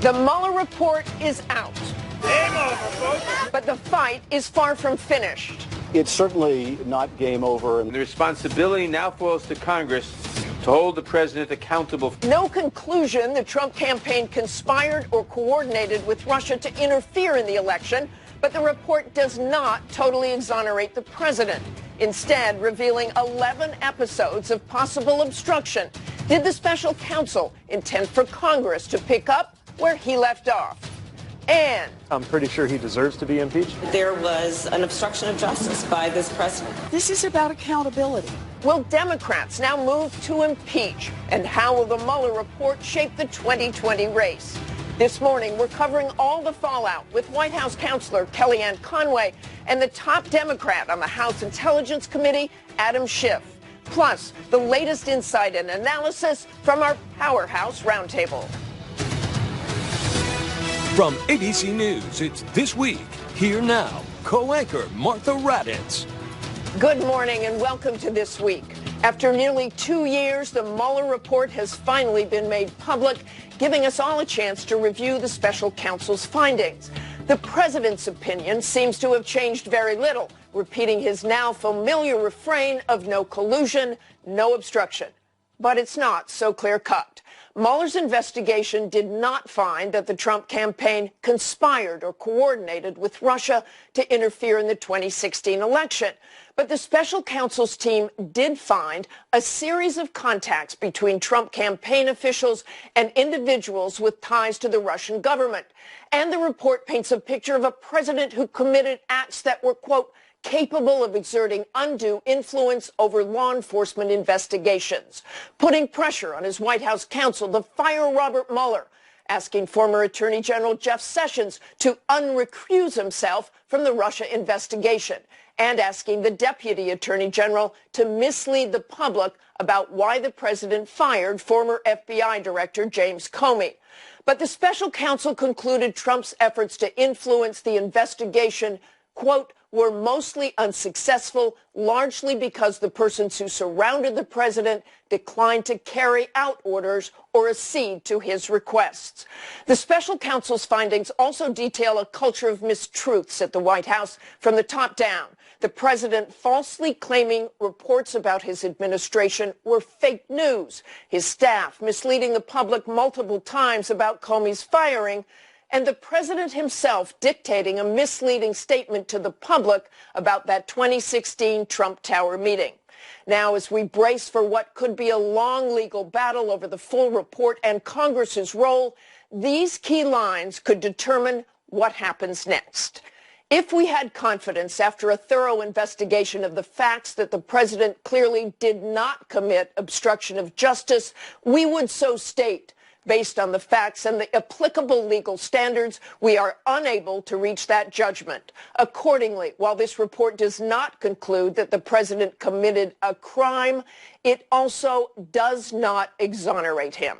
The Mueller report is out. Game over, folks. But the fight is far from finished. It's certainly not game over. The responsibility now falls to Congress to hold the president accountable. No conclusion the Trump campaign conspired or coordinated with Russia to interfere in the election, but the report does not totally exonerate the president, instead revealing 11 episodes of possible obstruction. Did the special counsel intend for Congress to pick up where he left off? And I'm pretty sure he deserves to be impeached. There was an obstruction of justice by this president. This is about accountability. will Democrats now move to impeach? And how will the Mueller report shape the 2020 race? This morning, we're covering all the fallout with White House counselor Kellyanne Conway and the top Democrat on the House Intelligence Committee, Adam Schiff. Plus, the latest insight and analysis from our Powerhouse Roundtable. From ABC News, it's This Week. Here now, co-anchor Martha Raddatz. Good morning and welcome to This Week. After nearly 2 years, the Mueller report has finally been made public, giving us all a chance to review the special counsel's findings. The president's opinion seems to have changed very little, repeating his now familiar refrain of no collusion, no obstruction. But it's not so clear-cut. Mueller's investigation did not find that the Trump campaign conspired or coordinated with Russia to interfere in the 2016 election. But the special counsel's team did find a series of contacts between Trump campaign officials and individuals with ties to the Russian government. And the report paints a picture of a president who committed acts that were, quote, capable of exerting undue influence over law enforcement investigations, putting pressure on his White House counsel to fire Robert Mueller, asking former Attorney General Jeff Sessions to unrecuse himself from the Russia investigation, and asking the Deputy Attorney General to mislead the public about why the president fired former FBI Director James Comey. But the special counsel concluded Trump's efforts to influence the investigation, quote, were mostly unsuccessful, largely because the persons who surrounded the president declined to carry out orders or accede to his requests. The special counsel's findings also detail a culture of mistruths at the White House from the top down. The president falsely claiming reports about his administration were fake news, his staff misleading the public multiple times about Comey's firing, and the president himself dictating a misleading statement to the public about that 2016 Trump Tower meeting. Now, as we brace for what could be a long legal battle over the full report and Congress's role, these key lines could determine what happens next. If we had confidence after a thorough investigation of the facts that the president clearly did not commit obstruction of justice, we would so state. Based on the facts and the applicable legal standards, we are unable to reach that judgment. Accordingly, while this report does not conclude that the president committed a crime, it also does not exonerate him.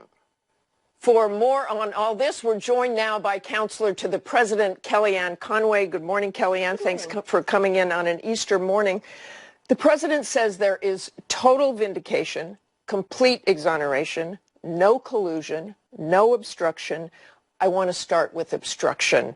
For more on all this, we're joined now by Counselor to the President, Kellyanne Conway. Good morning, Kellyanne. Thanks for coming in on an Easter morning. The president says there is total vindication, complete exoneration, no collusion, no obstruction. I want to start with obstruction.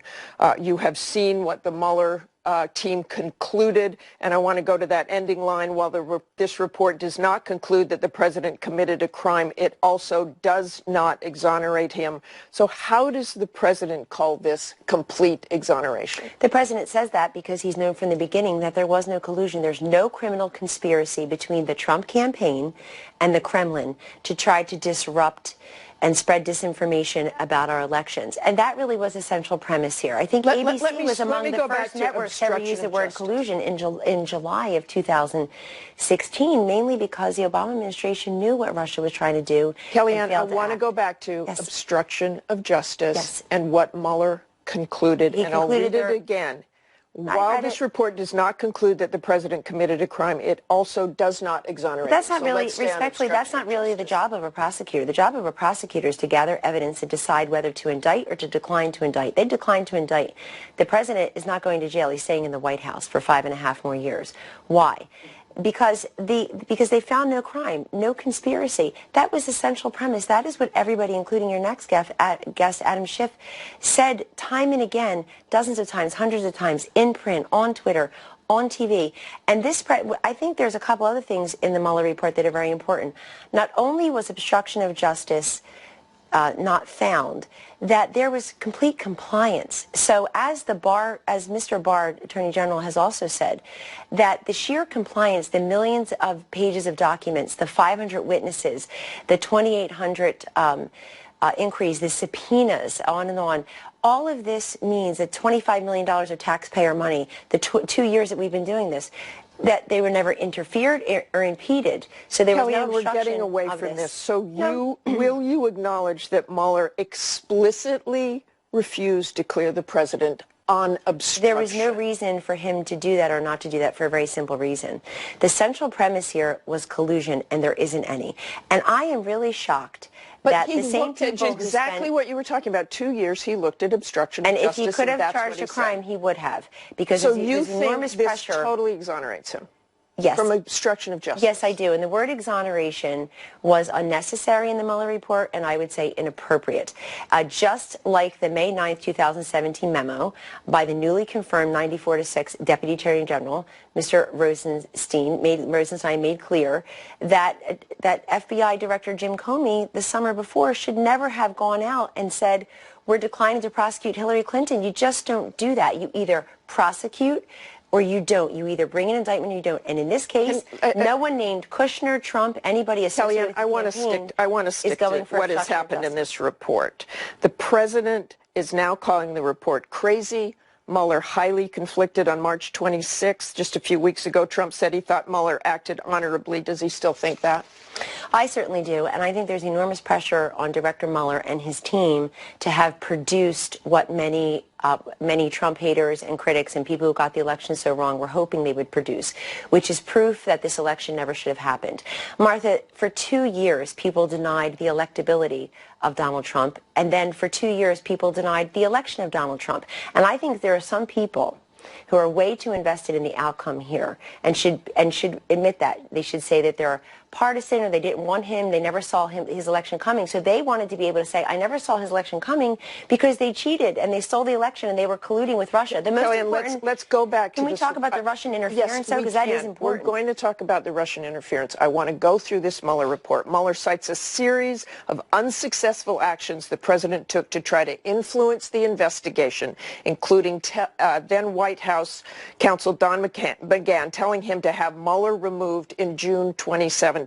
You have seen what the Mueller team concluded, and I want to go to that ending line. While this report does not conclude that the president committed a crime, it also does not exonerate him. So how does the president call this complete exoneration? The president says that because he's known from the beginning that there was no collusion. There's no criminal conspiracy between the Trump campaign and the Kremlin to try to disrupt and spread disinformation about our elections. And that really was a central premise here. I think ABC was among the first networks to ever use the word collusion in July of 2016, mainly because the Obama administration knew what Russia was trying to do. Kellyanne, I want to go back to obstruction of justice and what Mueller concluded, and I'll read it again. While this report does not conclude that the president committed a crime, it also does not exonerate. That's not really, respectfully, that's not really the job of a prosecutor. The job of a prosecutor is to gather evidence and decide whether to indict or to decline to indict. They declined to indict. The president is not going to jail. He's staying in the White House for 5.5 more years. Why? because they found no crime, no conspiracy. That was the central premise. That is what everybody, including your next guest, Adam Schiff, said time and again, dozens of times, hundreds of times, in print, on Twitter, on TV. And I think there's a couple other things in the Mueller report that are very important. Not only was obstruction of justice not found, that there was complete compliance. So as Mr. Barr, Attorney General, has also said, that the sheer compliance, the millions of pages of documents, the 500 witnesses, the 2,800 inquiries, the subpoenas, on and on, all of this means that $25 million of taxpayer money, the 2 years that we've been doing this, that they were never interfered or impeded. So there was no Kellyanne, we're getting away from this. So will you acknowledge that Mueller explicitly refused to clear the president on obstruction? There was no reason for him to do that or not to do that, for a very simple reason. The central premise here was collusion, and there isn't any. And I am really shocked that the same people looked at exactly what you were talking about. 2 years he looked at obstruction of justice. And if he could have charged a crime, he would have. Because so you think enormous this pressure totally exonerates him? Yes. From obstruction of justice? Yes, I do. And the word exoneration was unnecessary in the Mueller report, and I would say inappropriate. Just like the May 9th, 2017 memo by the newly confirmed 94-6 Deputy Attorney General, Mr. Rosenstein made clear that FBI Director Jim Comey the summer before should never have gone out and said, we're declining to prosecute Hillary Clinton. You just don't do that. You either prosecute or you don't. You either bring an indictment or you don't. And in this case, no one named Kushner, Trump, anybody associated with the campaign I want to stick to what has happened in this report. The president is now calling the report crazy. Mueller highly conflicted on March 26th. Just a few weeks ago, Trump said he thought Mueller acted honorably. Does he still think that? I certainly do, and I think there's enormous pressure on Director Mueller and his team to have produced what many Trump haters and critics and people who got the election so wrong were hoping they would produce, which is proof that this election never should have happened. Martha, for 2 years, people denied the electability of Donald Trump, and then for 2 years, people denied the election of Donald Trump. And I think there are some people who are way too invested in the outcome here and should admit that. They should say that they're partisan or they didn't want him, they never saw his election coming. So they wanted to be able to say, I never saw his election coming because they cheated and they stole the election and they were colluding with Russia. The most important, let's go back to Can we talk about the Russian interference, though? Because that is important. We're going to talk about the Russian interference. I want to go through this Mueller report. Mueller cites a series of unsuccessful actions the president took to try to influence the investigation, including then White House counsel Don McGahn telling him to have Mueller removed in June 2017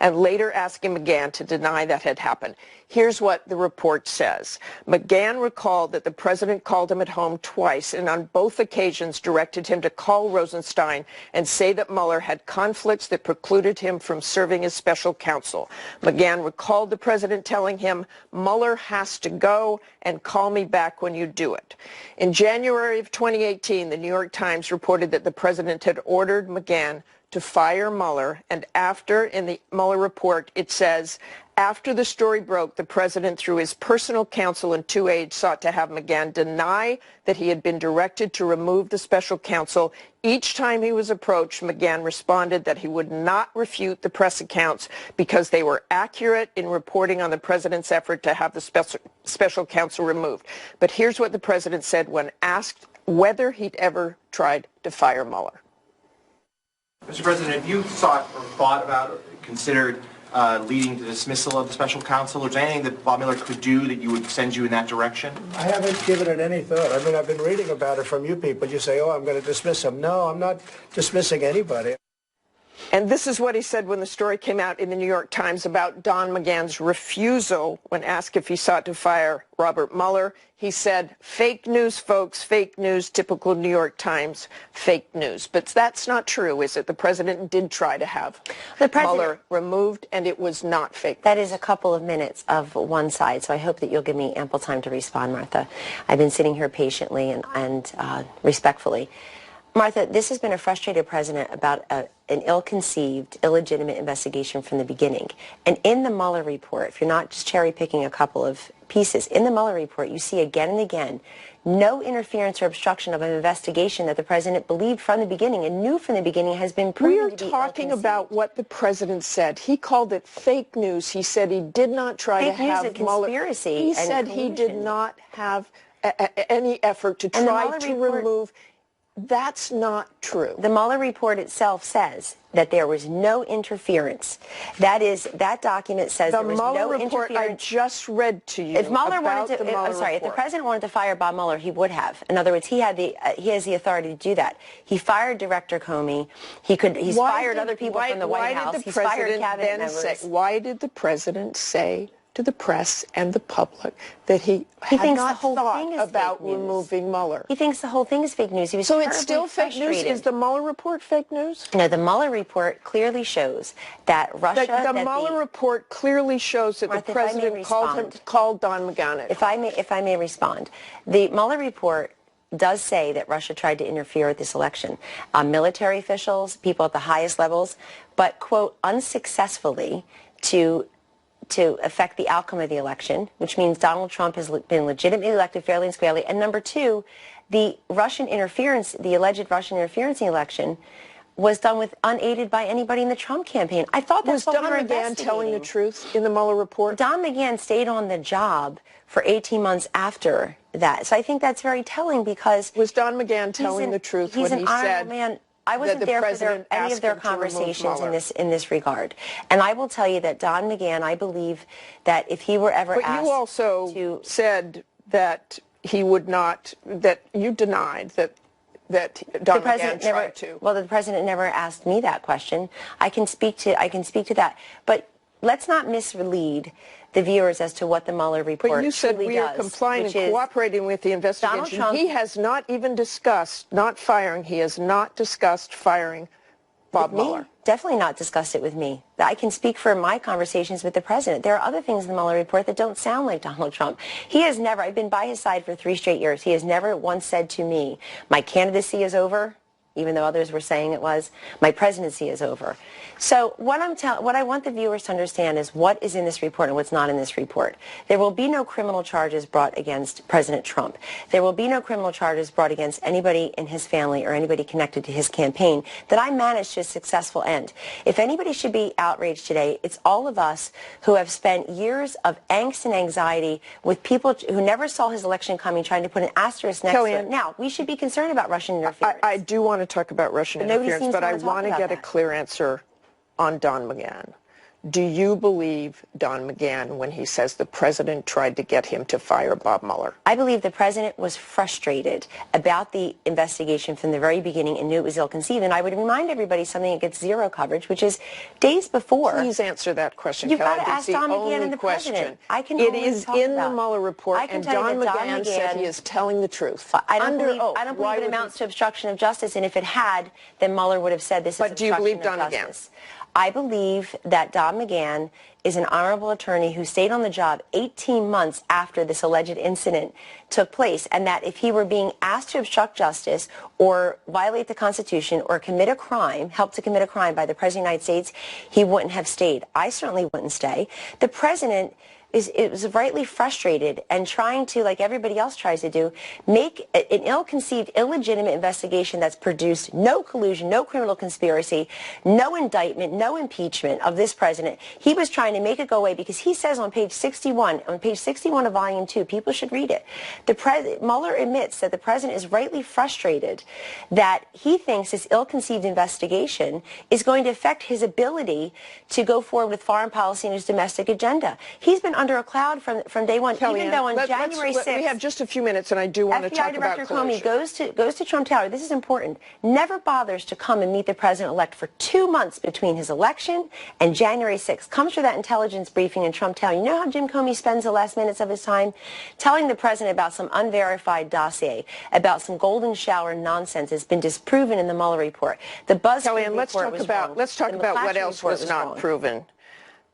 and later asking McGahn to deny that had happened. Here's what the report says. McGahn recalled that the president called him at home twice and on both occasions directed him to call Rosenstein and say that Mueller had conflicts that precluded him from serving as special counsel. McGahn recalled the president telling him, Mueller has to go and call me back when you do it. In January of 2018, the New York Times reported that the president had ordered McGahn to fire Mueller, and after, in the Mueller report, it says, after the story broke, the president, through his personal counsel and 2 aides, sought to have McGahn deny that he had been directed to remove the special counsel. Each time he was approached, McGahn responded that he would not refute the press accounts because they were accurate in reporting on the president's effort to have the special counsel removed. But here's what the president said when asked whether he'd ever tried to fire Mueller. Mr. President, have you thought about or considered leading to dismissal of the special counsel? Or is there anything that Bob Mueller could do that would send you in that direction? I haven't given it any thought. I mean, I've been reading about it from you people. You say, oh, I'm going to dismiss him. No, I'm not dismissing anybody. And this is what he said when the story came out in the New York Times about Don McGahn's refusal when asked if he sought to fire Robert Mueller. He said, fake news, folks, fake news, typical New York Times, fake news. But that's not true, is it? The president did try to have Mueller removed, and it was not fake. That is a couple of minutes of one side, so I hope that you'll give me ample time to respond, Martha. I've been sitting here patiently and respectfully. Martha, this has been a frustrated president about an ill-conceived, illegitimate investigation from the beginning. And in the Mueller report, if you're not just cherry-picking a couple of pieces in the Mueller report, you see again and again no interference or obstruction of an investigation that the president believed from the beginning and knew from the beginning has been proven to be We're talking about what the president said. He called it fake news. He said he did not try to have Mueller. Conspiracy. He said he did not have any effort to try to remove. That's not true. The Mueller report itself says that there was no interference. That document says there was no interference. The Mueller report I just read to you. If Mueller wanted to, if the president wanted to fire Bob Mueller, he would have. In other words, he has the authority to do that. He fired Director Comey. He's fired other people from the White House. He's fired cabinet members. Why did the president say to the press and the public that he had not thought about removing Mueller? He thinks the whole thing is fake news. He was so it's still fake news? Is the Mueller report fake news? No, the Mueller report clearly shows that Russia... The Mueller report clearly shows that Martha, the president called Don McGahn. If I may respond. The Mueller report does say that Russia tried to interfere with this election. Military officials, people at the highest levels, but, quote, unsuccessfully to affect the outcome of the election, which means Donald Trump has been legitimately elected fairly and squarely. And number two, the Russian interference, the alleged Russian interference in the election, was done with unaided by anybody in the Trump campaign. I thought that's what we were investigating. Was Don McGahn telling the truth in the Mueller report? Don McGahn stayed on the job for 18 months after that. So I think that's very telling because... Was Don McGahn telling the truth when he said... Man. I wasn't there for any of their conversations in this regard. And I will tell you that Don McGahn, I believe that if he were ever asked to... But you also said that he would not, that you denied that Don McGahn tried to. Well, the president never asked me that question. I can speak to that. But let's not mislead the viewers as to what the Mueller report truly does. But you said we are complying and cooperating with the investigation. He has not even discussed not firing. He has not discussed firing Bob Mueller. Definitely not discussed it with me. I can speak for my conversations with the president. There are other things in the Mueller report that don't sound like Donald Trump. He has never, I've been by his side for 3 straight years. He has never once said to me, my candidacy is over, even though others were saying it was. My presidency is over. So what I want the viewers to understand is what is in this report and what's not in this report. There will be no criminal charges brought against President Trump. There will be no criminal charges brought against anybody in his family or anybody connected to his campaign that I managed to a successful end. If anybody should be outraged today, it's all of us who have spent years of angst and anxiety with people who never saw his election coming, trying to put an asterisk next to it. Now, we should be concerned about Russian interference. I do want to talk about Russian interference, but I want to get a clear answer on Don McGahn. Do you believe Don McGahn when he says the president tried to get him to fire Bob Mueller? I believe the president was frustrated about the investigation from the very beginning and knew it was ill-conceived. And I would remind everybody something that gets zero coverage, which is days before. Please answer that question, You've Kellyanne. got to ask Don McGahn and the president. It is in the Mueller report, and Don McGahn said he is telling the truth. I don't believe it amounts to obstruction of justice, and if it had, then Mueller would have said this is obstruction of justice. But do you believe Don McGahn? I believe that Don McGahn is an honorable attorney who stayed on the job 18 months after this alleged incident took place, and that if he were being asked to obstruct justice or violate the Constitution or commit a crime, help to commit a crime by the President of the United States, he wouldn't have stayed. I certainly wouldn't stay. The president is rightly frustrated and trying to, like everybody else tries to do, make an ill-conceived, illegitimate investigation that's produced no collusion, no criminal conspiracy, no indictment, no impeachment of this president. He was trying to make it go away because he says on page 61 of Volume 2, people should read it, Mueller admits that the president is rightly frustrated that he thinks this ill-conceived investigation is going to affect his ability to go forward with foreign policy and his domestic agenda. He's been under a cloud from day one, Kellyanne, even though on January 6th... We have just a few minutes, and I do want to talk about FBI Director Comey goes to Trump Tower. This is important. Never bothers to come and meet the president-elect for 2 months between his election and January 6th. Comes for that intelligence briefing in Trump Tower. You know how Jim Comey spends the last minutes of his time? Telling the president about some unverified dossier, about some golden shower nonsense that's been disproven in the Mueller report. The BuzzFeed report was wrong. Let's talk about what else was not proven.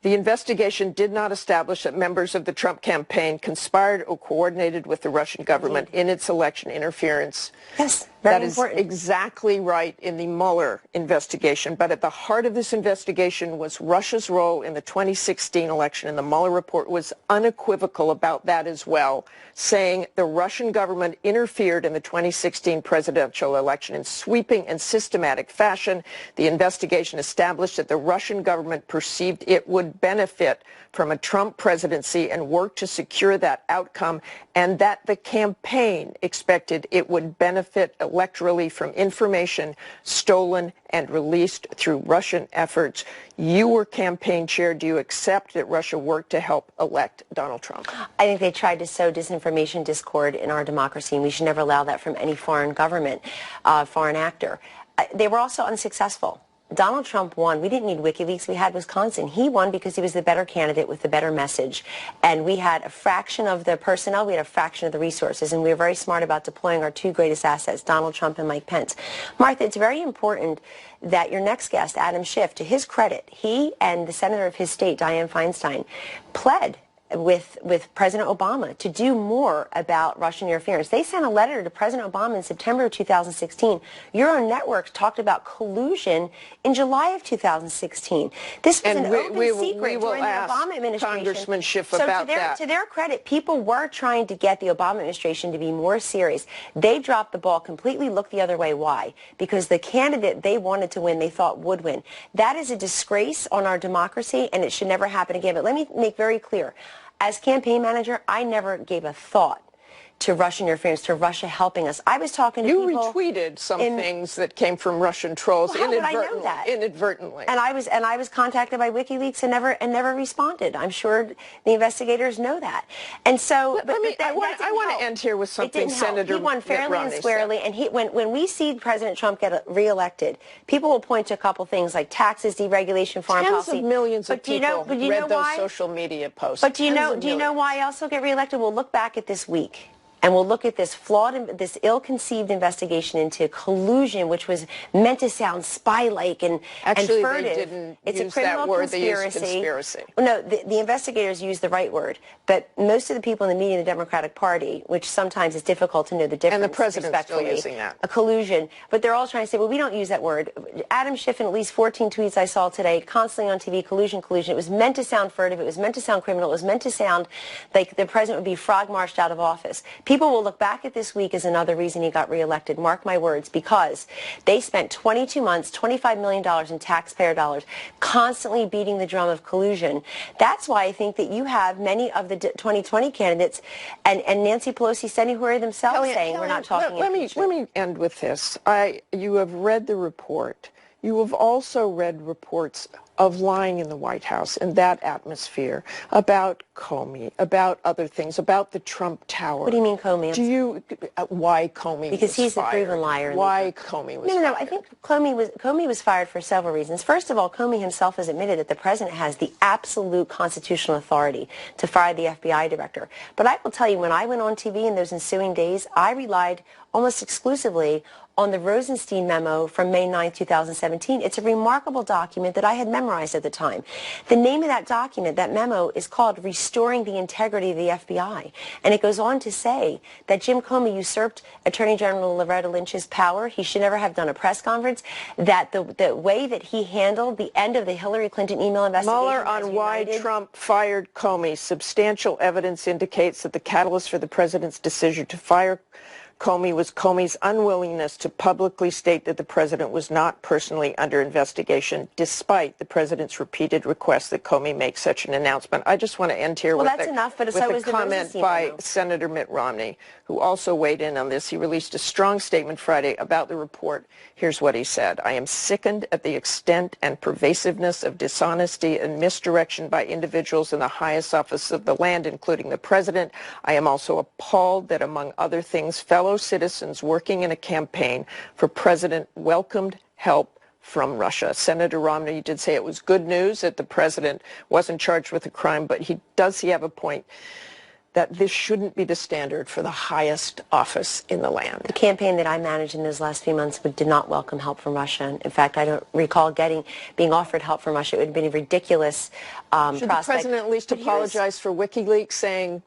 The investigation did not establish that members of the Trump campaign conspired or coordinated with the Russian government in its election interference. Yes. That is exactly right in the Mueller investigation. But at the heart of this investigation was Russia's role in the 2016 election, and the Mueller report was unequivocal about that as well, saying the Russian government interfered in the 2016 presidential election in sweeping and systematic fashion. The investigation established that the Russian government perceived it would benefit from a Trump presidency and worked to secure that outcome, and that the campaign expected it would benefit electorally from information stolen and released through Russian efforts. You were campaign chair. Do you accept that Russia worked to help elect Donald Trump? I think they tried to sow disinformation, discord in our democracy, and we should never allow that from any foreign government, foreign actor. They were also unsuccessful. Donald Trump won. We didn't need WikiLeaks. We had Wisconsin. He won because he was the better candidate with the better message. And we had a fraction of the personnel. We had a fraction of the resources. And we were very smart about deploying our two greatest assets, Donald Trump and Mike Pence. Martha, it's very important that your next guest, Adam Schiff, to his credit, he and the senator of his state, Dianne Feinstein, pled with President Obama to do more about Russian interference. They sent a letter to President Obama in September of 2016. Your own network talked about collusion in July of 2016. This was an open secret during the Obama administration. Congressman Schiff about that. To their credit, people were trying to get the Obama administration to be more serious. They dropped the ball completely, looked the other way. Why? Because the candidate they wanted to win, they thought would win. That is a disgrace on our democracy, and it should never happen again. But let me make very clear. As campaign manager, I never gave a thought to Russian interference, to Russia helping us. I was talking to people. You retweeted some things that came from Russian trolls inadvertently. And I was contacted by WikiLeaks and never responded. I'm sure the investigators know that. And so, I want to end here with something Senator He won fairly and squarely, and when we see President Trump get reelected, people will point to a couple things like taxes, deregulation, foreign policy. Tens of millions of people read those social media posts. But do you know why I also get reelected? We'll look back at this week. And we'll look at this flawed, this ill-conceived investigation into collusion, which was meant to sound spy-like and actually furtive. They didn't it's use a criminal that word. conspiracy. They used conspiracy. No, the investigators used the right word. But most of the people in the media in the Democratic Party, which sometimes is difficult to know the difference. And the president's still using that. A collusion. But they're all trying to say, well, we don't use that word. Adam Schiff, in at least 14 tweets I saw today, constantly on TV, collusion, collusion. It was meant to sound furtive. It was meant to sound criminal. It was meant to sound like the president would be frog-marched out of office. People will look back at this week as another reason he got reelected. Mark my words, because they spent 22 months, $25 million in taxpayer dollars, constantly beating the drum of collusion. That's why I think that you have many of the 2020 candidates and Nancy Pelosi standing who are themselves saying we're not talking impeachment. Let me end with this. You have read the report. You have also read reports of lying in the White House and that atmosphere, about Comey, about other things, about the Trump Tower. What do you mean Comey? Why Comey because he's a proven liar. Why Comey was fired? No, I think Comey was fired for several reasons. First of all, Comey himself has admitted that the president has the absolute constitutional authority to fire the FBI director. But I will tell you, when I went on TV in those ensuing days, I relied almost exclusively on the Rosenstein memo from May 9, 2017. It's a remarkable document that I had memorized at the time. The name of that document, that memo, is called Restoring the Integrity of the FBI. And it goes on to say that Jim Comey usurped Attorney General Loretta Lynch's power. He should never have done a press conference. That the way that he handled the end of the Hillary Clinton email investigation. Mueller on why Trump fired Comey. Substantial evidence indicates that the catalyst for the president's decision to fire Comey was Comey's unwillingness to publicly state that the president was not personally under investigation, despite the president's repeated request that Comey make such an announcement. I just want to end here with a comment by Senator Mitt Romney, who also weighed in on this. He released a strong statement Friday about the report. Here's what he said. I am sickened at the extent and pervasiveness of dishonesty and misdirection by individuals in the highest office of the land, including the president. I am also appalled that, among other things, fellow citizens working in a campaign for president welcomed help from Russia. Senator Romney did say it was good news that the president wasn't charged with a crime, but he have a point that this shouldn't be the standard for the highest office in the land. The campaign that I managed in those last few months did not welcome help from Russia. In fact, I don't recall being offered help from Russia. It would have been a ridiculous prospect. Should the president at least apologize for WikiLeaks, saying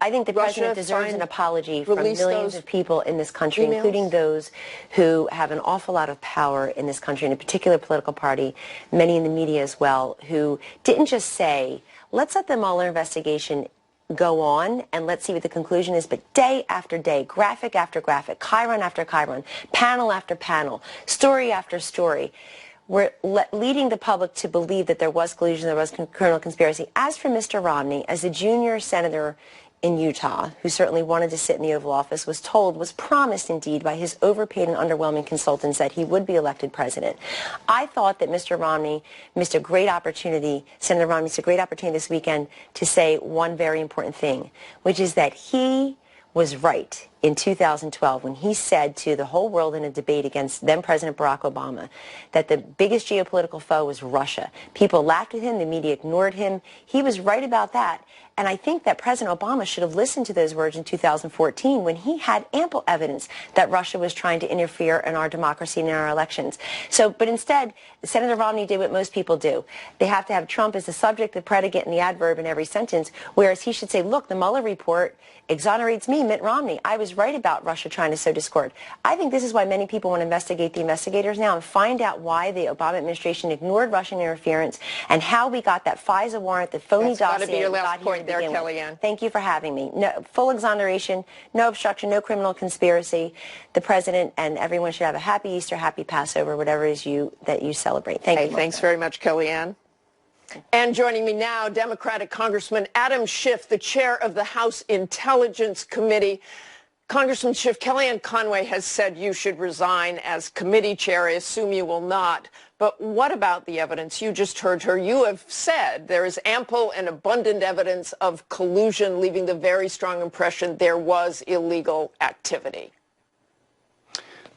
I think the president deserves an apology from millions of people in this country, including those who have an awful lot of power in this country, in a particular political party, many in the media as well, who didn't just say, let's let the Mueller investigation go on and let's see what the conclusion is, but day after day, graphic after graphic, chyron after chyron, panel after panel, story after story, we're leading the public to believe that there was collusion, there was criminal conspiracy. As for Mr. Romney, as a junior senator in Utah, who certainly wanted to sit in the Oval Office, was promised indeed by his overpaid and underwhelming consultants that he would be elected president. I thought that Mr. Romney missed a great opportunity, Senator Romney missed a great opportunity this weekend to say one very important thing, which is that he was right in 2012 when he said to the whole world in a debate against then-President Barack Obama that the biggest geopolitical foe was Russia. People laughed at him. The media ignored him. He was right about that. And I think that President Obama should have listened to those words in 2014 when he had ample evidence that Russia was trying to interfere in our democracy and in our elections. But instead, Senator Romney did what most people do. They have to have Trump as the subject, the predicate, and the adverb in every sentence, whereas he should say, look, the Mueller report exonerates me, Mitt Romney. I was right about Russia trying to sow discord. I think this is why many people want to investigate the investigators now and find out why the Obama administration ignored Russian interference and how we got that FISA warrant, the phony dossier. That's got to be your last point there, Kellyanne. Thank you for having me. No, full exoneration, no obstruction, no criminal conspiracy. The president and everyone should have a happy Easter, happy Passover, whatever it is that you celebrate. Thank you. Thanks very much, Kellyanne. And joining me now, Democratic Congressman Adam Schiff, the chair of the House Intelligence Committee. Congressman Schiff, Kellyanne Conway has said you should resign as committee chair. I assume you will not. But what about the evidence? You just heard her. You have said there is ample and abundant evidence of collusion, leaving the very strong impression there was illegal activity.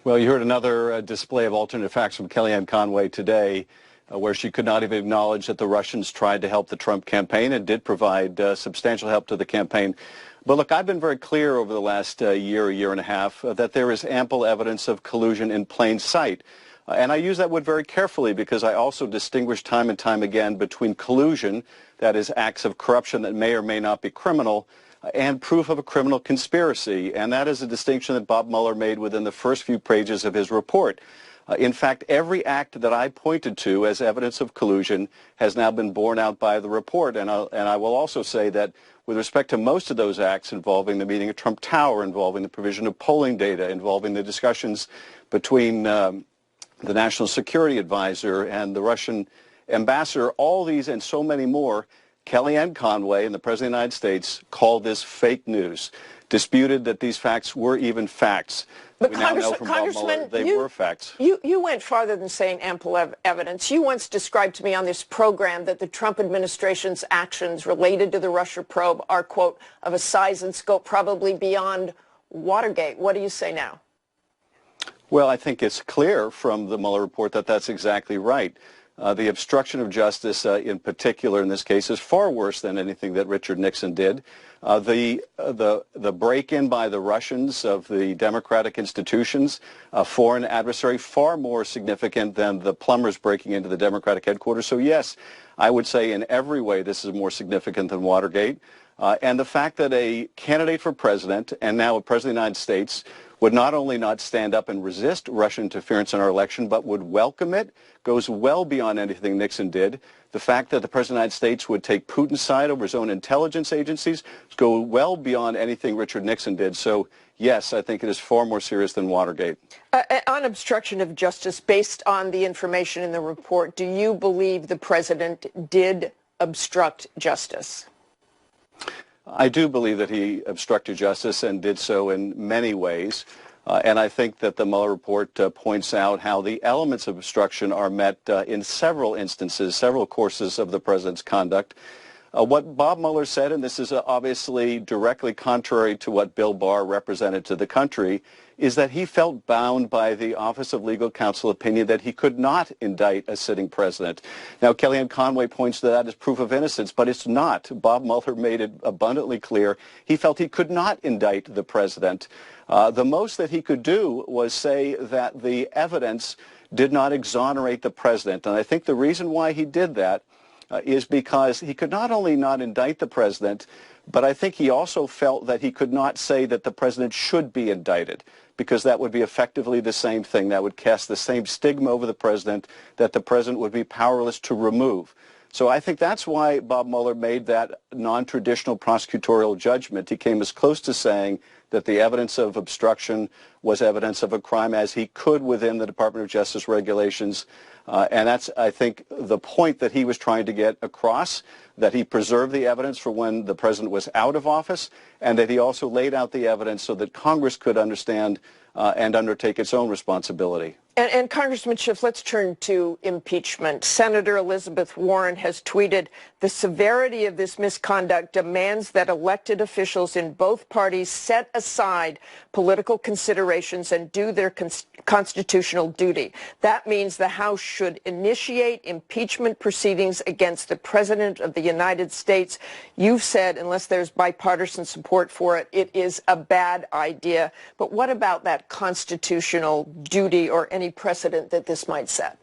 Well, you heard another display of alternate facts from Kellyanne Conway today, where she could not even acknowledge that the Russians tried to help the Trump campaign and did provide substantial help to the campaign. But look, I've been very clear over the last year and a half, that there is ample evidence of collusion in plain sight. And I use that word very carefully because I also distinguish time and time again between collusion, that is acts of corruption that may or may not be criminal, and proof of a criminal conspiracy. And that is a distinction that Bob Mueller made within the first few pages of his report. In fact, every act that I pointed to as evidence of collusion has now been borne out by the report. And I will also say that with respect to most of those acts involving the meeting at Trump Tower, involving the provision of polling data, involving the discussions between the National Security Advisor and the Russian ambassador, all these and so many more, Kellyanne Conway and the President of the United States called this fake news, disputed that these facts were even facts. But we now know from Bob Mueller they were facts. You went farther than saying ample evidence. You once described to me on this program that the Trump administration's actions related to the Russia probe are, quote, of a size and scope probably beyond Watergate. What do you say now? Well, I think it's clear from the Mueller report that that's exactly right. The obstruction of justice in particular in this case is far worse than anything that Richard Nixon did. The break-in by the Russians of the democratic institutions, a foreign adversary, far more significant than the plumbers breaking into the Democratic headquarters. So yes, I would say in every way this is more significant than Watergate. And the fact that a candidate for president and now a president of the United States would not only not stand up and resist Russian interference in our election, but would welcome it, goes well beyond anything Nixon did. The fact that the President of the United States would take Putin's side over his own intelligence agencies go well beyond anything Richard Nixon did. So, yes, I think it is far more serious than Watergate. On obstruction of justice, based on the information in the report, do you believe the President did obstruct justice? I do believe that he obstructed justice and did so in many ways. And I think that the Mueller report points out how the elements of obstruction are met in several instances, several courses of the president's conduct. What Bob Mueller said, and this is obviously directly contrary to what Bill Barr represented to the country, is that he felt bound by the Office of Legal Counsel opinion that he could not indict a sitting president. Now, Kellyanne Conway points to that as proof of innocence, but it's not. Bob Mueller made it abundantly clear he felt he could not indict the president. The most that he could do was say that the evidence did not exonerate the president. And I think the reason why he did that is because he could not only not indict the president, But I think he also felt that he could not say that the president should be indicted, because that would be effectively the same thing. That would cast the same stigma over the president that the president would be powerless to remove. So I think that's why Bob Mueller made that non-traditional prosecutorial judgment. He came as close to saying that the evidence of obstruction was evidence of a crime as he could within the Department of Justice regulations. And that's, I think, the point that he was trying to get across, that he preserved the evidence for when the president was out of office, and that he also laid out the evidence so that Congress could understand and undertake its own responsibility. And Congressman Schiff, let's turn to impeachment. Senator Elizabeth Warren has tweeted, "The severity of this misconduct demands that elected officials in both parties set aside political considerations and do their constitutional duty. That means the House should initiate impeachment proceedings against the President of the United States. You've said, unless there's bipartisan support for it, it is a bad idea. But what about that constitutional duty or any precedent that this might set?"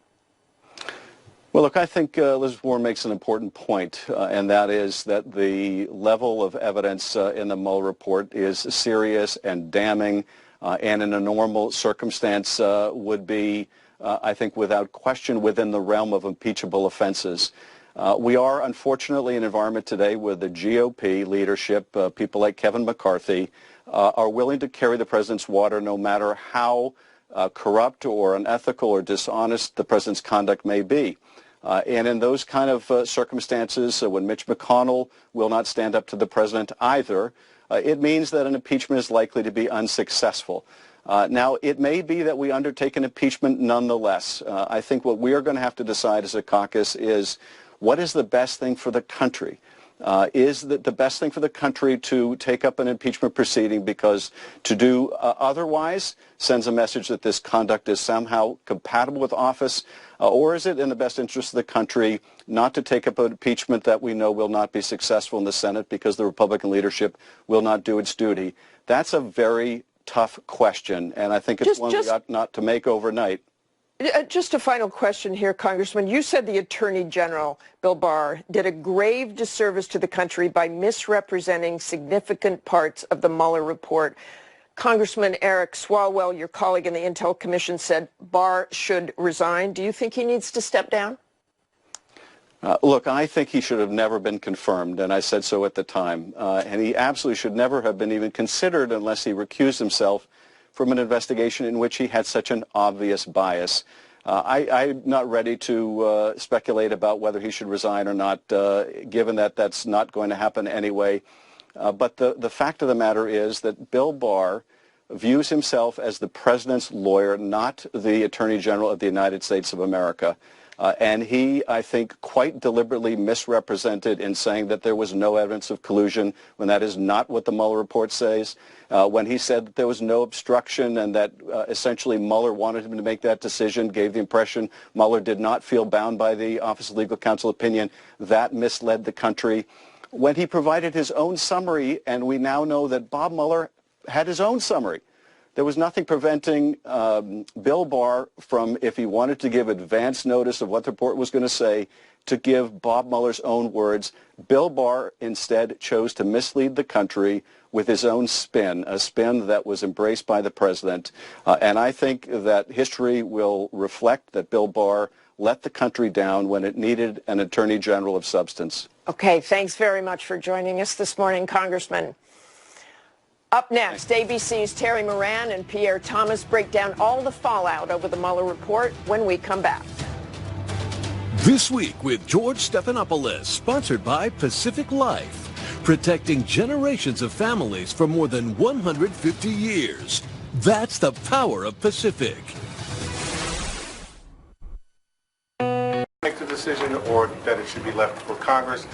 Well, look, I think Elizabeth Warren makes an important point, and that is that the level of evidence in the Mueller report is serious and damning, and in a normal circumstance would be, I think, without question within the realm of impeachable offenses. We are, unfortunately, in an environment today where the GOP leadership, people like Kevin McCarthy, are willing to carry the president's water no matter how corrupt or unethical or dishonest the president's conduct may be. And in those kind of circumstances, when Mitch McConnell will not stand up to the president either, it means that an impeachment is likely to be unsuccessful. Now, it may be that we undertake an impeachment nonetheless. I think what we are going to have to decide as a caucus is what is the best thing for the country. Is the best thing for the country to take up an impeachment proceeding because to do otherwise sends a message that this conduct is somehow compatible with office, or is it in the best interest of the country not to take up an impeachment that we know will not be successful in the Senate because the Republican leadership will not do its duty? That's a very tough question, and I think it's one we ought not to make overnight. Just a final question here, Congressman. You said the Attorney General, Bill Barr, did a grave disservice to the country by misrepresenting significant parts of the Mueller report. Congressman Eric Swalwell, your colleague in the Intel Commission, said Barr should resign. Do you think he needs to step down? Look, I think he should have never been confirmed, and I said so at the time. And he absolutely should never have been even considered unless he recused himself from an investigation in which he had such an obvious bias. I'm not ready to speculate about whether he should resign or not, given that that's not going to happen anyway. But the fact of the matter is that Bill Barr views himself as the president's lawyer, not the Attorney General of the United States of America. And he, I think, quite deliberately misrepresented in saying that there was no evidence of collusion when that is not what the Mueller report says. When he said that there was no obstruction and that essentially Mueller wanted him to make that decision, gave the impression Mueller did not feel bound by the Office of Legal Counsel opinion, that misled the country. When he provided his own summary, and we now know that Bob Mueller had his own summary, there was nothing preventing Bill Barr from, if he wanted to give advance notice of what the report was going to say, to give Bob Mueller's own words. Bill Barr instead chose to mislead the country with his own spin, a spin that was embraced by the president. And I think that history will reflect that Bill Barr let the country down when it needed an attorney general of substance. Okay, thanks very much for joining us this morning, Congressman. Up next, ABC's Terry Moran and Pierre Thomas break down all the fallout over the Mueller report when we come back. This week with George Stephanopoulos, sponsored by Pacific Life, protecting generations of families for more than 150 years. That's the power of Pacific. Make the decision, or that it should be left for Congress.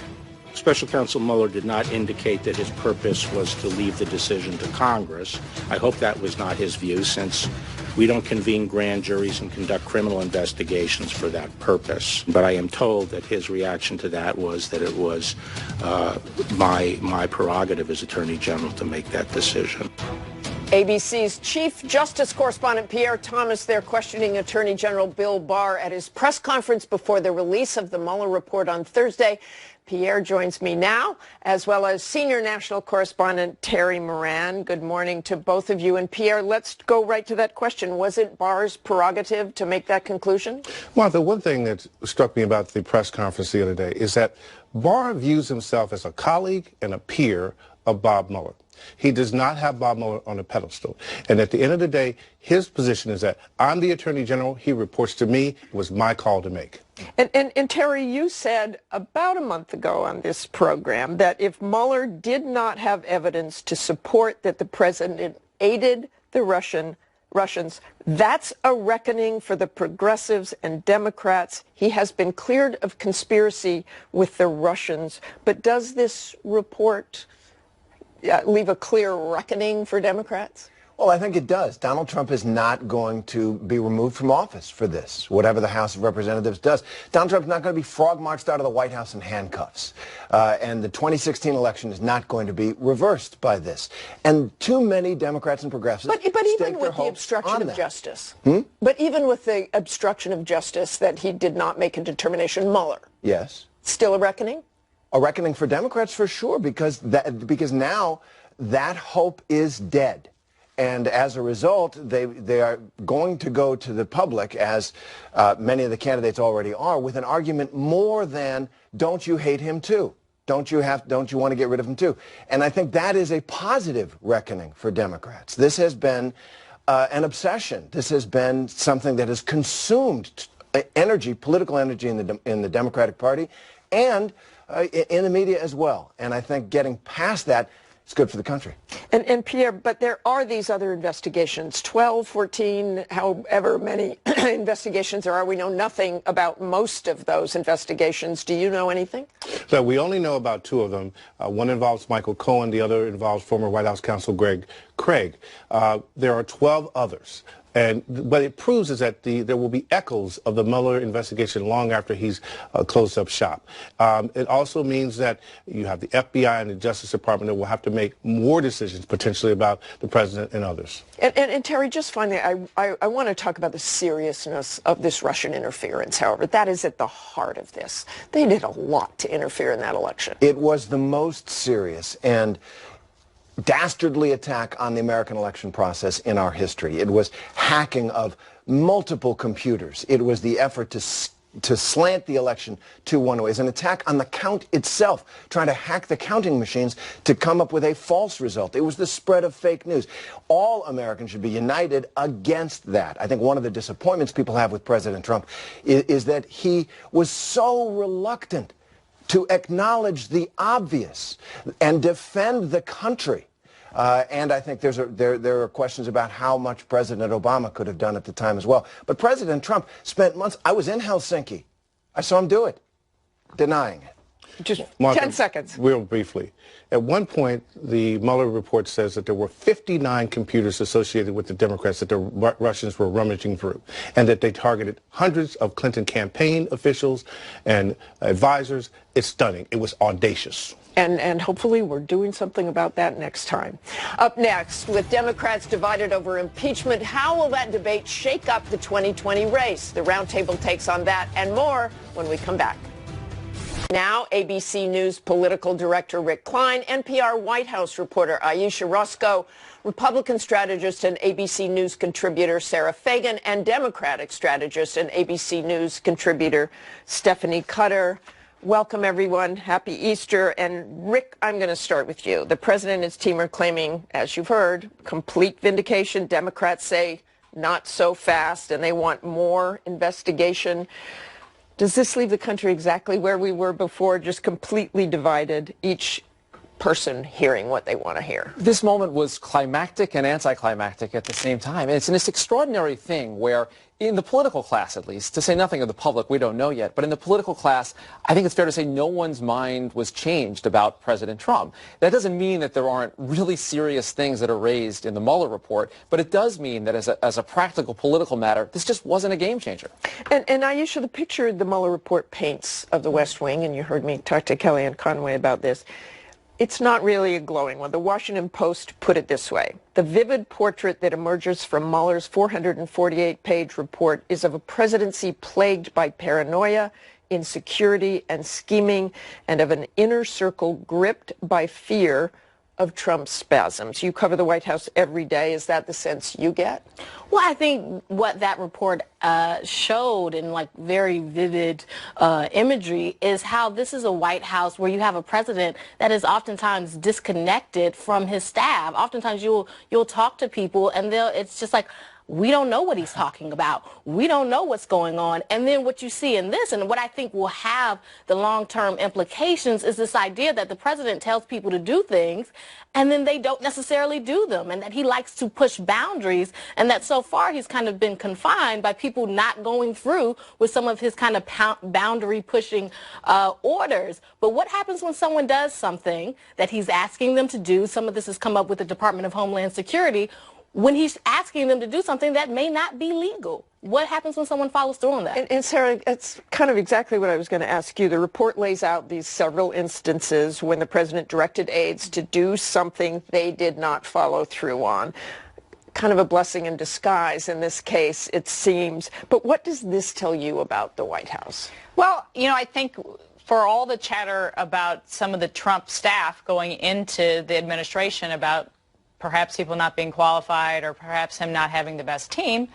Special Counsel Mueller did not indicate that his purpose was to leave the decision to Congress. I hope that was not his view, since we don't convene grand juries and conduct criminal investigations for that purpose. But I am told that his reaction to that was that it was my prerogative as Attorney General to make that decision. ABC's Chief Justice Correspondent Pierre Thomas there questioning Attorney General Bill Barr at his press conference before the release of the Mueller report on Thursday. Pierre joins me now, as well as senior national correspondent Terry Moran. Good morning to both of you. And Pierre, let's go right to that question. Was it Barr's prerogative to make that conclusion? Well, the one thing that struck me about the press conference the other day is that Barr views himself as a colleague and a peer of Bob Mueller. He does not have Bob Mueller on a pedestal. And at the end of the day, his position is that I'm the Attorney General. He reports to me. It was my call to make. And Terry, you said about a month ago on this program that if Mueller did not have evidence to support that the president aided the Russians, that's a reckoning for the progressives and Democrats. He has been cleared of conspiracy with the Russians. But does this report leave a clear reckoning for Democrats? Well, I think it does. Donald Trump is not going to be removed from office for this, whatever the House of Representatives does. Donald Trump's not going to be frog-marched out of the White House in handcuffs. And the 2016 election is not going to be reversed by this. And too many Democrats and progressives but even with the obstruction of justice, but even with the obstruction of justice that he did not make a determination, Mueller. Yes. Still a reckoning? A reckoning for Democrats for sure, because now that hope is dead. And as a result, they are going to go to the public, as many of the candidates already are, with an argument more than, don't you hate him too? Don't you want to get rid of him too? And I think that is a positive reckoning for Democrats. This has been an obsession. This has been something that has consumed energy, political energy in the Democratic Party and in the media as well. And I think getting past that is good for the country. And Pierre, but there are these other investigations, 12, 14, however many investigations there are. We know nothing about most of those investigations. Do you know anything? So we only know about two of them. One involves Michael Cohen. The other involves former White House counsel Greg Craig. There are 12 others. And what it proves is that there will be echoes of the Mueller investigation long after he's closed up shop. It also means that you have the FBI and the Justice Department that will have to make more decisions potentially about the president and others. And Terry, just finally, I want to talk about the seriousness of this Russian interference, however. That is at the heart of this. They did a lot to interfere in that election. It was the most serious and dastardly attack on the American election process in our history. It was hacking of multiple computers. It was the effort to slant the election to one way. It's an attack on the count itself, trying to hack the counting machines to come up with a false result. It was the spread of fake news. All Americans should be united against that. I think one of the disappointments people have with President Trump is that he was so reluctant to acknowledge the obvious and defend the country. And I think there are questions about how much President Obama could have done at the time as well. But President Trump spent months. I was in Helsinki. I saw him do it, denying it. Just Martha, 10 seconds. Real briefly. At one point, the Mueller report says that there were 59 computers associated with the Democrats that the Russians were rummaging through, and that they targeted hundreds of Clinton campaign officials and advisors. It's stunning. It was audacious. And hopefully we're doing something about that next time. Up next, with Democrats divided over impeachment, how will that debate shake up the 2020 race? The roundtable takes on that and more when we come back. Now, ABC News political director Rick Klein, NPR White House reporter Ayesha Roscoe, Republican strategist and ABC News contributor Sara Fagen, and Democratic strategist and ABC News contributor Stephanie Cutter. Welcome, everyone. Happy Easter. And Rick, I'm going to start with you. The president and his team are claiming, as you've heard, complete vindication. Democrats say not so fast, and they want more investigation. Does this leave the country exactly where we were before, just completely divided, each person hearing what they want to hear? This moment was climactic and anticlimactic at the same time. And it's this extraordinary thing where, in the political class at least, to say nothing of the public, we don't know yet, but in the political class, I think it's fair to say no one's mind was changed about President Trump. That doesn't mean that there aren't really serious things that are raised in the Mueller report, but it does mean that as a practical political matter, this just wasn't a game changer. And Ayesha, the picture the Mueller report paints of the West Wing, and you heard me talk to Kellyanne Conway about this, It's not really a glowing one. The Washington Post put it this way. The vivid portrait that emerges from Mueller's 448-page report is of a presidency plagued by paranoia, insecurity, and scheming, and of an inner circle gripped by fear of Trump's spasms. You cover the White House every day. Is that the sense you get? Well, I think what that report showed in like very vivid imagery is how this is a White House where you have a president that is oftentimes disconnected from his staff. Oftentimes you'll talk to people and it's just like, we don't know what he's talking about. We don't know what's going on. And then what you see in this, and what I think will have the long-term implications, is this idea that the president tells people to do things and then they don't necessarily do them, and that he likes to push boundaries, and that so far he's kind of been confined by people not going through with some of his kind of boundary pushing orders. But what happens when someone does something that he's asking them to do? Some of this has come up with the Department of Homeland Security. When he's asking them to do something that may not be legal. What happens when someone follows through on that? And Sara, it's kind of exactly what I was going to ask you. The report lays out these several instances when the president directed aides to do something they did not follow through on. Kind of a blessing in disguise in this case, it seems. But what does this tell you about the White House? Well, you know, I think for all the chatter about some of the Trump staff going into the administration about perhaps people not being qualified or perhaps him not having the best team,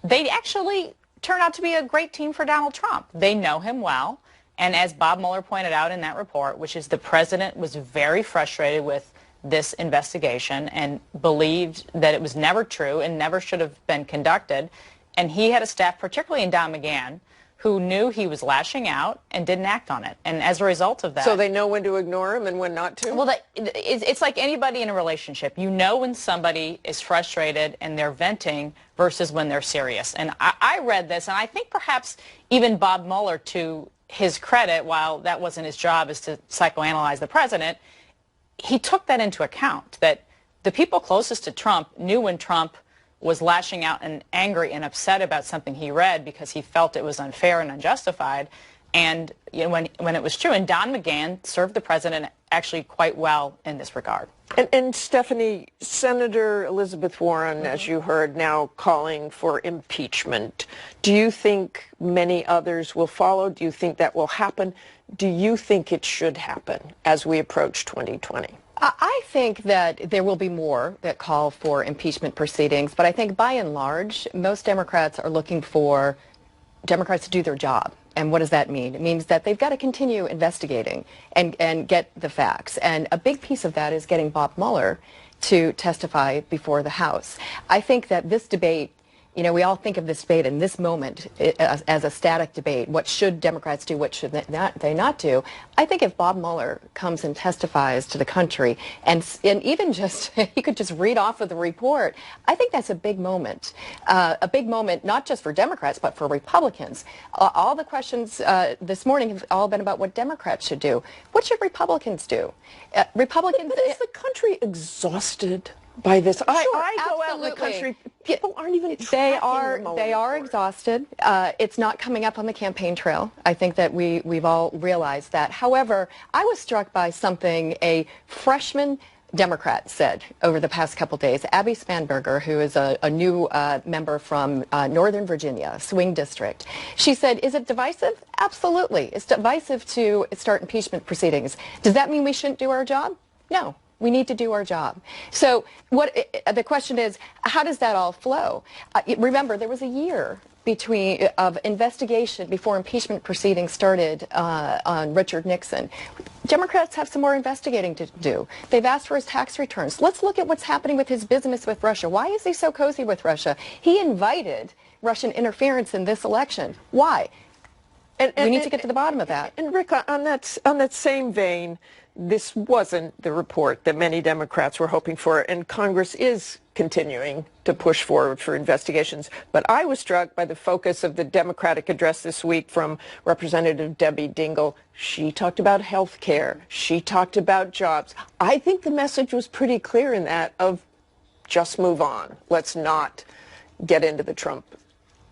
they actually turn out to be a great team for Donald Trump. They know him well. And as Bob Mueller pointed out in that report, which is the president was very frustrated with this investigation and believed that it was never true and never should have been conducted. And he had a staff, particularly in Don McGahn, who knew he was lashing out and didn't act on it. And as a result of that... So they know when to ignore him and when not to? Well, it's like anybody in a relationship. You know when somebody is frustrated and they're venting versus when they're serious. And I read this, and I think perhaps even Bob Mueller, to his credit, while that wasn't his job, is to psychoanalyze the president, he took that into account, that the people closest to Trump knew when Trump was lashing out and angry and upset about something he read because he felt it was unfair and unjustified, and you know, when it was true. And Don McGahn served the president actually quite well in this regard. And Stephanie, Senator Elizabeth Warren, as you heard, now calling for impeachment. Do you think many others will follow? Do you think that will happen? Do you think it should happen as we approach 2020? I think that there will be more that call for impeachment proceedings, but I think by and large, most Democrats are looking for Democrats to do their job. And what does that mean? It means that they've got to continue investigating and get the facts. And a big piece of that is getting Bob Mueller to testify before the House. I think that this debate, you know, we all think of this debate in this moment as a static debate. What should Democrats do? What should they not do? I think if Bob Mueller comes and testifies to the country and even just, he could just read off of the report, I think that's a big moment. A big moment not just for Democrats, but for Republicans. All the questions this morning have all been about what Democrats should do. What should Republicans do? Republicans... But is the country exhausted by this? I go out in the country, people aren't even tracking They are exhausted. It's not coming up on the campaign trail. I think that we've all realized that. However, I was struck by something a freshman Democrat said over the past couple days. Abby Spanberger, who is a new member from Northern Virginia, swing district. She said, is it divisive? Absolutely. It's divisive to start impeachment proceedings. Does that mean we shouldn't do our job? No. We need to do our job. So the question is, how does that all flow? Remember, there was a year of investigation before impeachment proceedings started on Richard Nixon. Democrats have some more investigating to do. They've asked for his tax returns. Let's look at what's happening with his business with Russia. Why is he so cozy with Russia? He invited Russian interference in this election. Why? We need to get to the bottom of that. And Rick, on that same vein, this wasn't the report that many Democrats were hoping for, and Congress is continuing to push forward for investigations. But I was struck by the focus of the Democratic address this week from Representative Debbie Dingell. She talked about health care. She talked about jobs. I think the message was pretty clear in that of just move on. Let's not get into the Trump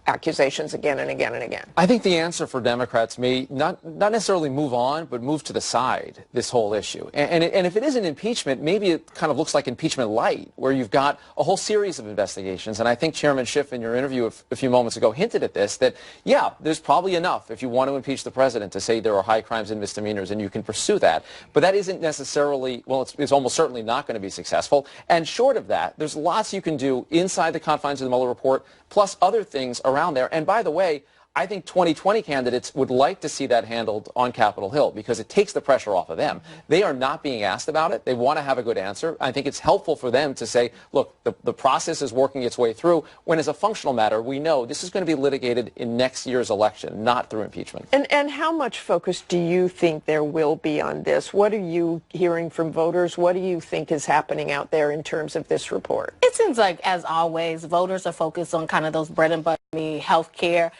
accusations again and again and again. I think the answer for Democrats may not necessarily move on, but move to the side, this whole issue. And if it isn't impeachment, maybe it kind of looks like impeachment light, where you've got a whole series of investigations. And I think Chairman Schiff, in your interview a few moments ago, hinted at this, that, yeah, there's probably enough if you want to impeach the president to say there are high crimes and misdemeanors, and you can pursue that. But that isn't necessarily, well, it's almost certainly not going to be successful. And short of that, there's lots you can do inside the confines of the Mueller report, plus other things around there. And by the way, I think 2020 candidates would like to see that handled on Capitol Hill because it takes the pressure off of them. They are not being asked about it. They want to have a good answer. I think it's helpful for them to say, look, the process is working its way through, when as a functional matter, we know this is going to be litigated in next year's election, not through impeachment. And how much focus do you think there will be on this? What are you hearing from voters? What do you think is happening out there in terms of this report? It seems like, as always, voters are focused on kind of those bread and butter health care.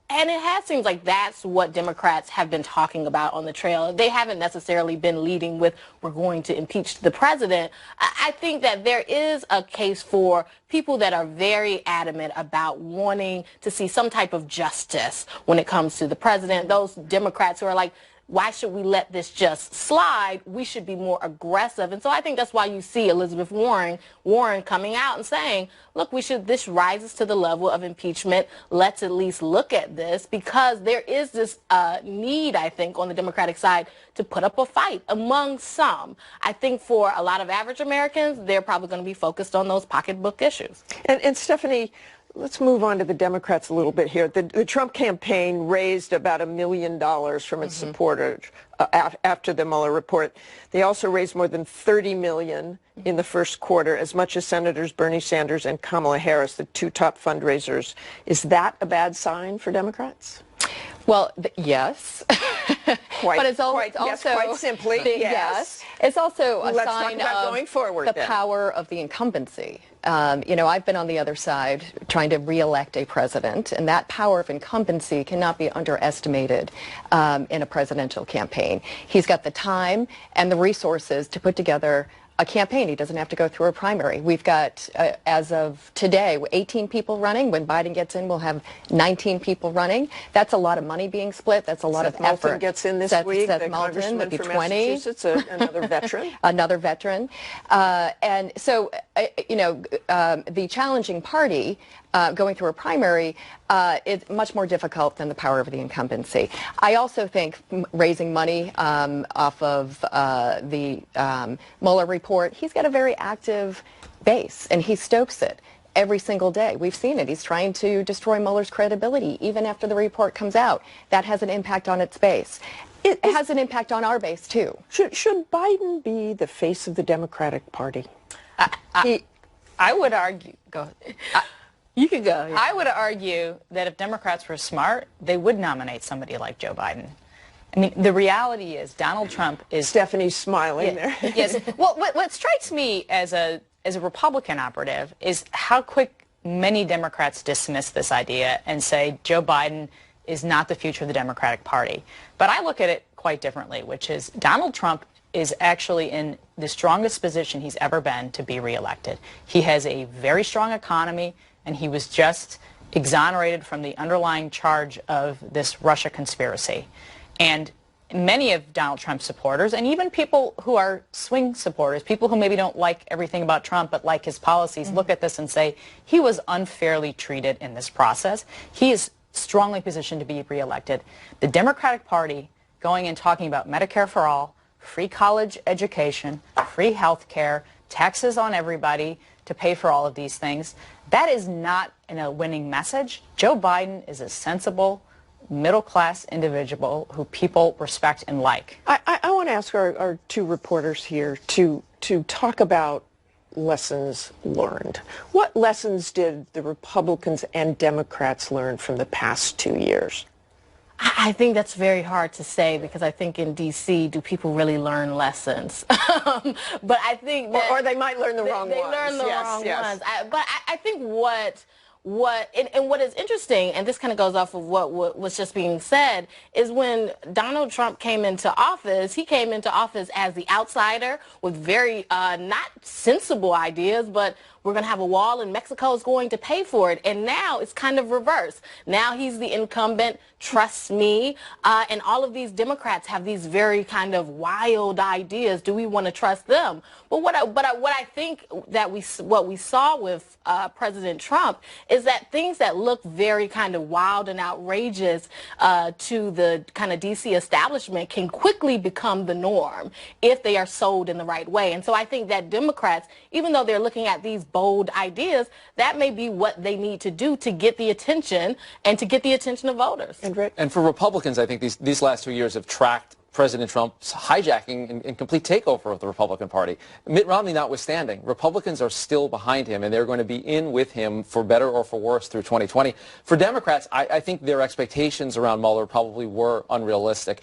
And it has seems like that's what Democrats have been talking about on the trail. They haven't necessarily been leading with, we're going to impeach the president. I think that there is a case for people that are very adamant about wanting to see some type of justice when it comes to the president. Those Democrats who are like, why should we let this just slide? We should be more aggressive. And so I think that's why you see Elizabeth Warren coming out and saying, look, this rises to the level of impeachment. Let's at least look at this, because there is this need, I think, on the Democratic side to put up a fight among some. I think for a lot of average Americans, they're probably going to be focused on those pocketbook issues. And Stephanie, let's move on to the Democrats a little bit here. The Trump campaign raised about $1 million from its supporters after the Mueller report. They also raised more than $30 million in the first quarter, as much as Senators Bernie Sanders and Kamala Harris, the two top fundraisers. Is that a bad sign for Democrats? Well, yes. Quite, but it's also quite simply, yes. It's also a Let's sign talk about of going forward, the power of the incumbency. You know, I've been on the other side trying to re-elect a president, and that power of incumbency cannot be underestimated in a presidential campaign. He's got the time and the resources to put together a campaign. He doesn't have to go through a primary. We've got, as of today, 18 people running. When Biden gets in, we'll have 19 people running. That's a lot of money being split. That's a lot of effort. Moulton gets in this week. Seth the Moulton congressman would be from 20. Massachusetts, another veteran. Another veteran. And so, you know, the challenging party going through a primary is much more difficult than the power of the incumbency. I also think raising money off of the Mueller report, he's got a very active base, and he stokes it every single day. We've seen it. He's trying to destroy Mueller's credibility even after the report comes out. That has an impact on its base. It has an impact on our base, too. Should Biden be the face of the Democratic Party? I would argue, go ahead. You can go. Yeah. I would argue that if Democrats were smart, they would nominate somebody like Joe Biden. I mean, the reality is Donald Trump is... Stephanie's smiling there. Yes. Well, what strikes me as a Republican operative is how quick many Democrats dismiss this idea and say Joe Biden is not the future of the Democratic Party. But I look at it quite differently, which is Donald Trump is actually in the strongest position he's ever been to be reelected. He has a very strong economy, and he was just exonerated from the underlying charge of this Russia conspiracy. And many of Donald Trump's supporters, and even people who are swing supporters, people who maybe don't like everything about Trump but like his policies, look at this and say he was unfairly treated in this process. He is strongly positioned to be reelected. The Democratic Party going and talking about Medicare for all, free college education, free health care, taxes on everybody to pay for all of these things, that is not a winning message. Joe Biden is a sensible, middle-class individual who people respect and like. I want to ask our two reporters here to talk about lessons learned. What lessons did the Republicans and Democrats learn from the past 2 years? I think that's very hard to say, because I think in D.C., do people really learn lessons? But I think that or they might learn the wrong ones. They learn the wrong ones. But I think what is interesting, and this kind of goes off of what was just being said, is when Donald Trump came into office, he came into office as the outsider with very not sensible ideas, but we're going to have a wall and Mexico is going to pay for it. And now it's kind of reversed. Now he's the incumbent, trust me, and all of these Democrats have these very kind of wild ideas. Do we want to trust them? But what I think that what we saw with President Trump is that things that look very kind of wild and outrageous to the kind of DC establishment can quickly become the norm if they are sold in the right way. And so I think that Democrats, even though they're looking at these bold ideas, that may be what they need to do to get the attention and to get the attention of voters. And for Republicans, I think these last 2 years have tracked President Trump's hijacking and complete takeover of the Republican Party. Mitt Romney notwithstanding, Republicans are still behind him, and they're going to be in with him for better or for worse through 2020. For Democrats, I think their expectations around Mueller probably were unrealistic.